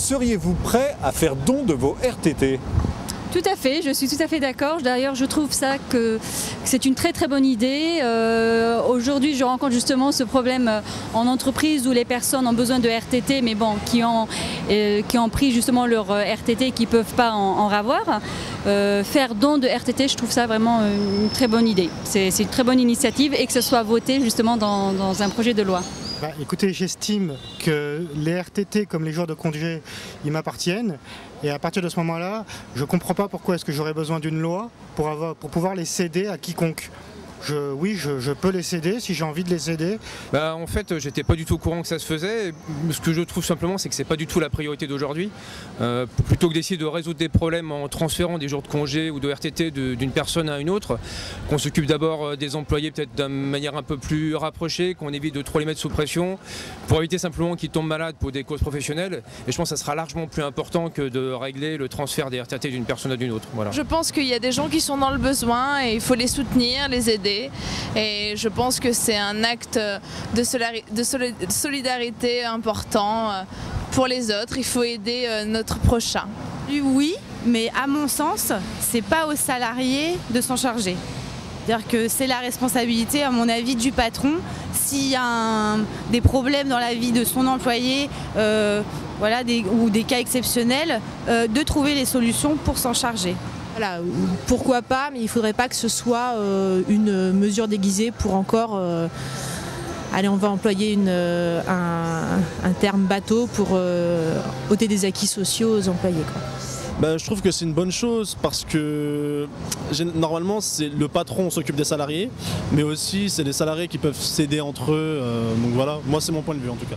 seriez-vous prêt à faire don de vos RTT ? Tout à fait, je suis tout à fait d'accord. D'ailleurs, je trouve ça que c'est une très très bonne idée. Aujourd'hui, je rencontre justement ce problème en entreprise où les personnes ont besoin de RTT, mais bon, qui ont pris justement leur RTT et qui ne peuvent pas en avoir. Faire don de RTT, je trouve ça vraiment une très bonne idée. C'est une très bonne initiative et que ce soit voté justement dans un projet de loi. Écoutez, j'estime que les RTT comme les jours de congé, ils m'appartiennent. Et à partir de ce moment-là, je ne comprends pas pourquoi est-ce que j'aurais besoin d'une loi pour pouvoir les céder à quiconque. Oui, je peux les céder si j'ai envie de les céder. En fait, j'étais pas du tout au courant que ça se faisait. Ce que je trouve simplement, c'est que c'est pas du tout la priorité d'aujourd'hui. Plutôt que d'essayer de résoudre des problèmes en transférant des jours de congé ou de RTT d'une personne à une autre, qu'on s'occupe d'abord des employés peut-être d'une manière un peu plus rapprochée, qu'on évite de trop les mettre sous pression, pour éviter simplement qu'ils tombent malades pour des causes professionnelles. Et je pense que ça sera largement plus important que de régler le transfert des RTT d'une personne à une autre. Voilà. Je pense qu'il y a des gens qui sont dans le besoin et il faut les soutenir, les aider. Et je pense que c'est un acte de solidarité important pour les autres. Il faut aider notre prochain. Oui, mais à mon sens, c'est pas aux salariés de s'en charger. C'est-à-dire que c'est la responsabilité, à mon avis, du patron. S'il y a des problèmes dans la vie de son employé, ou des cas exceptionnels, de trouver les solutions pour s'en charger. Voilà, pourquoi pas, mais il ne faudrait pas que ce soit une mesure déguisée pour encore... allez, on va employer un terme bateau pour ôter des acquis sociaux aux employés, quoi. Je trouve que c'est une bonne chose parce que normalement c'est le patron s'occupe des salariés, mais aussi c'est les salariés qui peuvent s'aider entre eux. Donc voilà, moi c'est mon point de vue en tout cas.